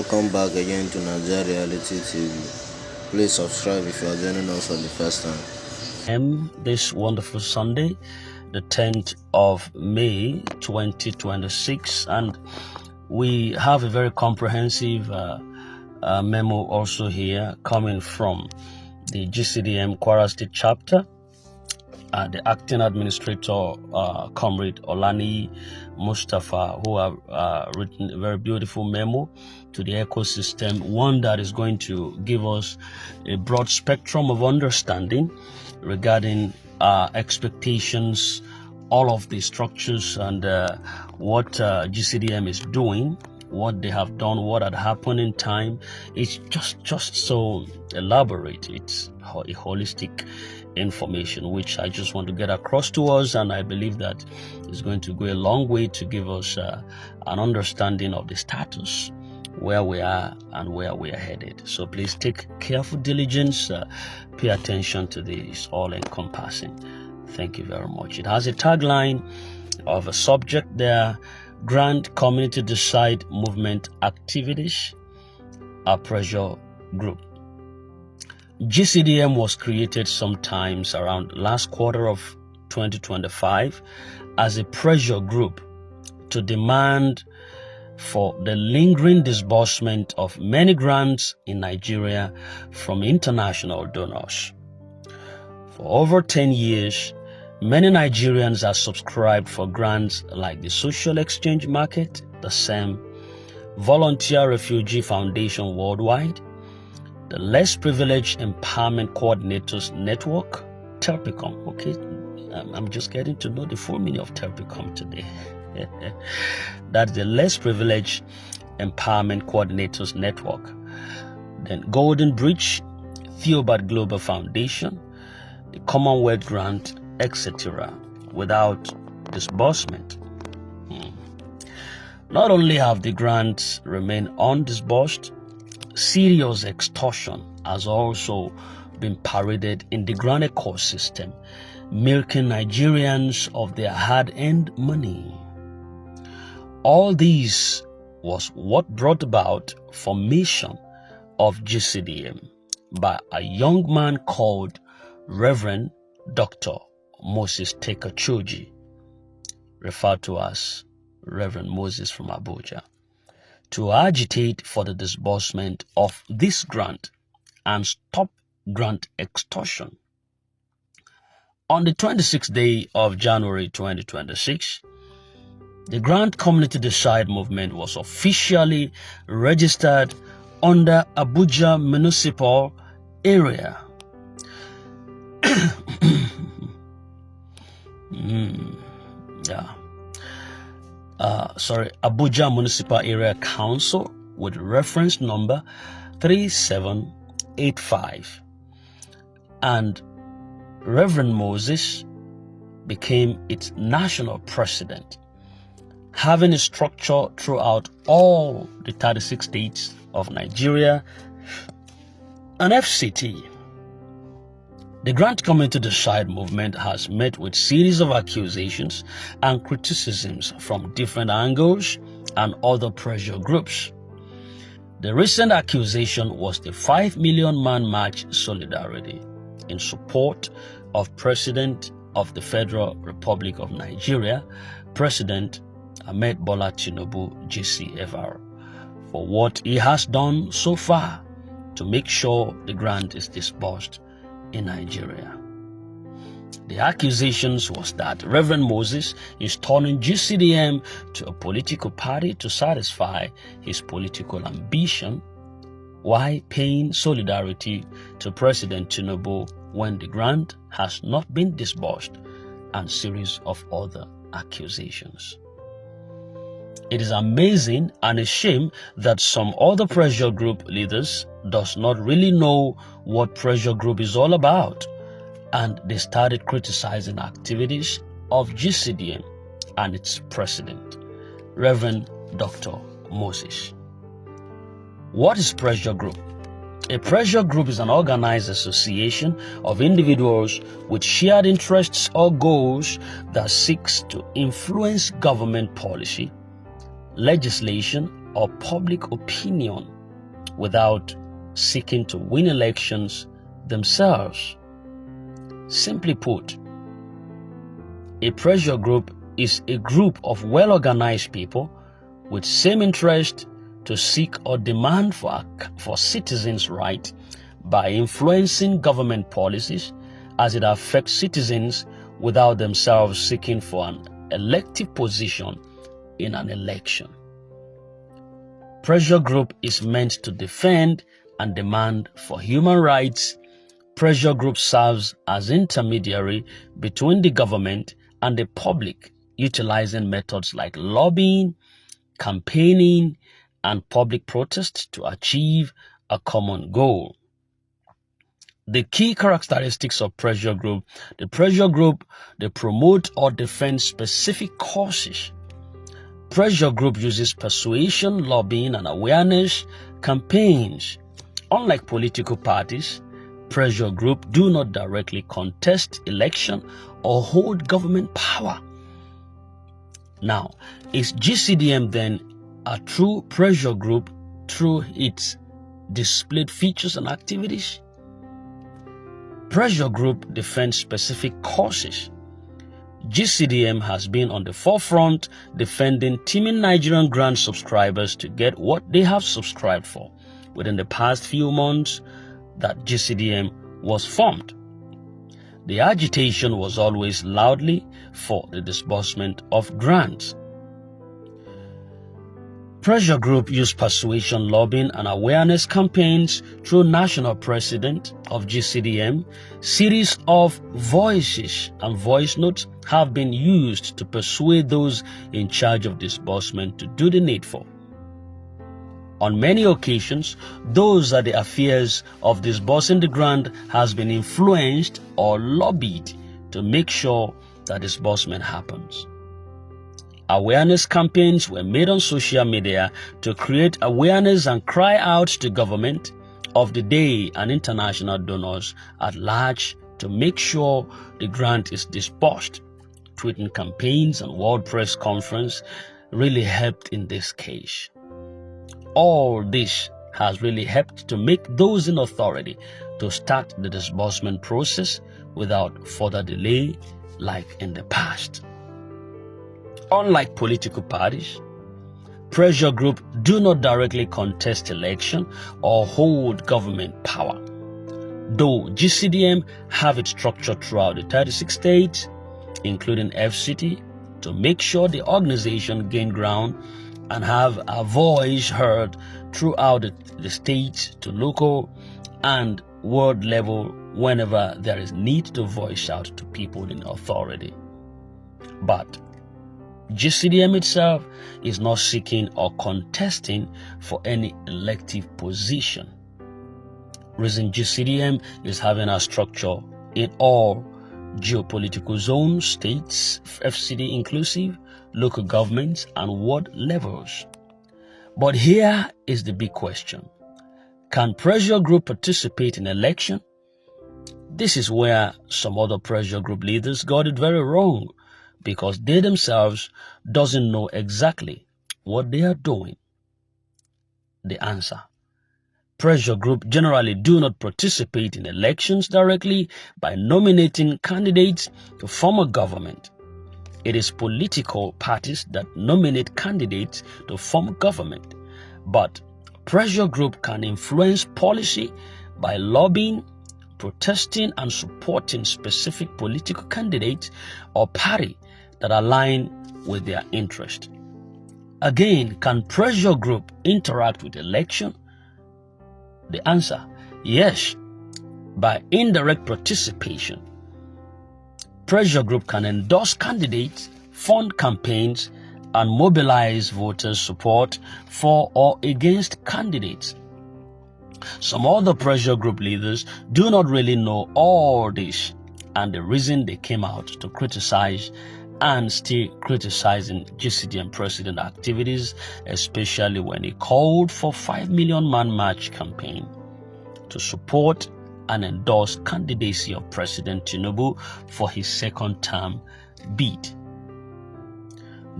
Welcome back again to Nigeria Reality TV. Please subscribe if you are joining us for the first time. This wonderful Sunday, the 10th of May 2026, and we have a very comprehensive memo also here coming from the GCDM Kwara State chapter. The acting administrator, Comrade Olani Mustafa, who have written a very beautiful memo to the ecosystem, one that is going to give us a broad spectrum of understanding regarding expectations, all of the structures, and what GCDM is doing, what they have done, what had happened in time. It's just so elaborate. It's a holistic information which I just want to get across to us, and I believe that is going to go a long way to give us an understanding of the status, where we are and where we are headed. So please take careful diligence, pay attention to this, all encompassing. Thank you very much. It has a tagline of a subject there: Grant Community Decide Movement Activities, a pressure group. GCDM was created sometimes around last quarter of 2025 as a pressure group to demand for the lingering disbursement of many grants in Nigeria from international donors. For over 10 years, many Nigerians are subscribed for grants like the Social Exchange Market, the SEM, Volunteer Refugee Foundation Worldwide, the Less Privileged Empowerment Coordinators Network, Terpicom. Okay, I'm just getting to know the full meaning of Terpicom today. That's the Less Privileged Empowerment Coordinators Network. Then Golden Bridge, Theobarth Global Foundation, the Commonwealth Grant, etc., without disbursement. Not only have the grants remained undisbursed, serious extortion has also been paraded in the grant ecosystem, milking Nigerians of their hard-earned money. All this was what brought about formation of GCDM by a young man called Reverend Dr. Moses Tekachoji, referred to as Reverend Moses from Abuja, to agitate for the disbursement of this grant and stop grant extortion. On the 26th day of January 2026, the Grant Community Decide movement was officially registered under Abuja Municipal Area. Abuja Municipal Area Council with reference number 3785, and Reverend Moses became its national president, having a structure throughout all the 36 states of Nigeria and FCT. The Grant Community Decide movement has met with series of accusations and criticisms from different angles and other pressure groups. The recent accusation was the 5 million man march solidarity in support of President of the Federal Republic of Nigeria, President Ahmed Bola Tinubu, GCFR, for what he has done so far to make sure the grant is disbursed in Nigeria. The accusations was that Reverend Moses is turning GCDM to a political party to satisfy his political ambition, while paying solidarity to President Tinubu when the grant has not been disbursed, and series of other accusations. It is amazing and a shame that some other pressure group leaders does not really know what pressure group is all about, and they started criticizing activities of GCDM and its president, Reverend Dr. Moses. What is pressure group? A pressure group is an organized association of individuals with shared interests or goals that seeks to influence government policy, legislation, or public opinion without seeking to win elections themselves. Simply put, a pressure group is a group of well-organized people with same interest to seek or demand for citizens' rights by influencing government policies as it affects citizens without themselves seeking for an elective position in an election. Pressure group is meant to defend and demand for human rights. Pressure group serves as intermediary between the government and the public, utilizing methods like lobbying, campaigning, and public protest to achieve a common goal. The key characteristics of pressure group. The pressure group, they promote or defend specific causes. Pressure group uses persuasion, lobbying, and awareness campaigns. Unlike political parties, pressure group do not directly contest election or hold government power. Now, is GCDM then a true pressure group through its displayed features and activities? Pressure group defends specific causes. GCDM has been on the forefront defending teaming Nigerian grant subscribers to get what they have subscribed for within the past few months that GCDM was formed. The agitation was always loudly for the disbursement of grants. Pressure group used persuasion, lobbying, and awareness campaigns through national president of GCDM. Series of voices and voice notes have been used to persuade those in charge of disbursement to do the needful. On many occasions, those at the affairs of disbursing the grant has been influenced or lobbied to make sure that disbursement happens. Awareness campaigns were made on social media to create awareness and cry out to government of the day and international donors at large to make sure the grant is disbursed. Tweeting campaigns and World Press Conference really helped in this case. All this has really helped to make those in authority to start the disbursement process without further delay like in the past. Unlike political parties, pressure groups do not directly contest election or hold government power. Though GCDM have its structure throughout the 36 states, including FCT, to make sure the organization gain ground and have a voice heard throughout the states to local and world level whenever there is need to voice out to people in authority. But GCDM itself is not seeking or contesting for any elective position. Reason GCDM is having a structure in all geopolitical zones, states, FCD inclusive, local governments, and world levels. But here is the big question. Can pressure group participate in election? This is where some other pressure group leaders got it very wrong, because they themselves doesn't know exactly what they are doing. The answer: pressure group generally do not participate in elections directly by nominating candidates to form a government. It is political parties that nominate candidates to form government. But pressure group can influence policy by lobbying, protesting, and supporting specific political candidates or party that align with their interest. Again, can pressure group interact with election? The answer: yes, by indirect participation. Pressure group can endorse candidates, fund campaigns, and mobilize voters' support for or against candidates. Some other pressure group leaders do not really know all this, and the reason they came out to criticize and still criticizing GCDM president activities, especially when he called for 5 million man march campaign to support and endorse candidacy of President Tinubu for his second term bid.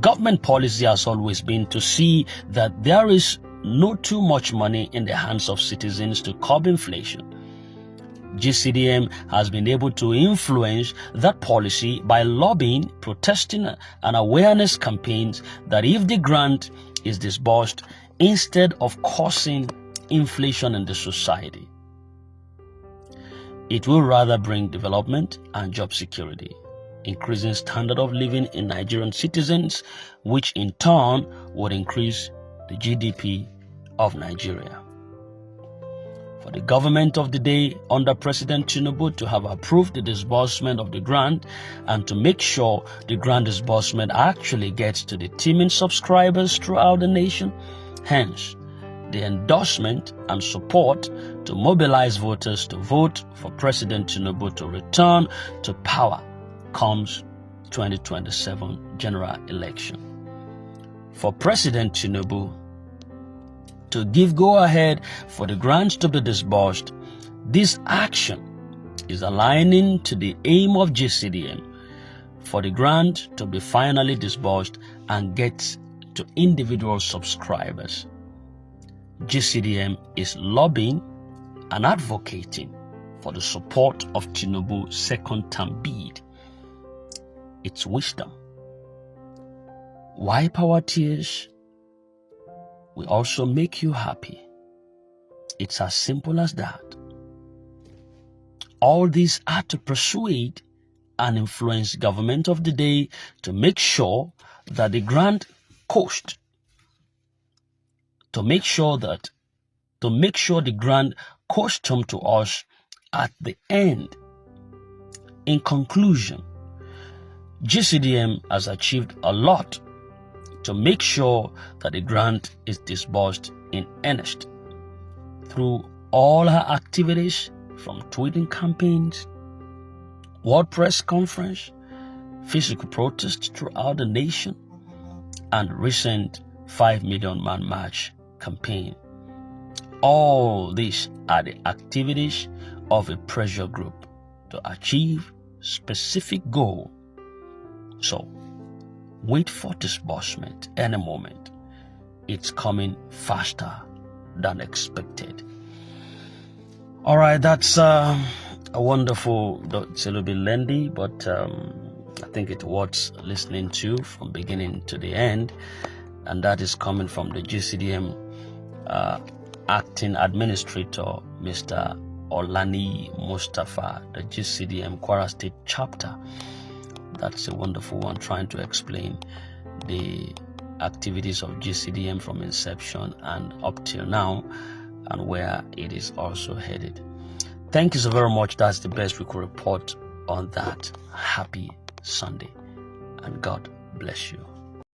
Government policy has always been to see that there is no too much money in the hands of citizens to curb inflation. GCDM has been able to influence that policy by lobbying, protesting, and awareness campaigns that if the grant is disbursed, instead of causing inflation in the society, it will rather bring development and job security, increasing standard of living in Nigerian citizens, which in turn would increase the GDP of Nigeria. For the government of the day under President Tinubu to have approved the disbursement of the grant and to make sure the grant disbursement actually gets to the teeming subscribers throughout the nation, hence the endorsement and support to mobilize voters to vote for President Tinubu to return to power comes 2027 general election. For President Tinubu to give go-ahead for the grants to be disbursed, this action is aligning to the aim of GCDM for the grant to be finally disbursed and get to individual subscribers. GCDM is lobbying and advocating for the support of Tinubu's second term bid. It's wisdom. Wipe our tears. We also make you happy. It's as simple as that. All these are to persuade and influence government of the day to make sure that the grant cost, to make sure the grant cost come to us at the end. In conclusion, GCDM has achieved a lot to make sure that the grant is disbursed in earnest through all her activities, from tweeting campaigns, World Press Conference, physical protests throughout the nation, and recent 5 million man march campaign. All these are the activities of a pressure group to achieve specific goal. So, wait for disbursement any moment. It's coming faster than expected. All right, that's a wonderful, it's a little bit lengthy, but I think it's worth listening to from beginning to the end. And that is coming from the GCDM acting administrator, Mr. Olani Mustafa, the GCDM Kwara State chapter. That's a wonderful one, trying to explain the activities of GCDM from inception and up till now, and where it is also headed. Thank you so very much. That's the best we could report on that. Happy Sunday, and God bless you.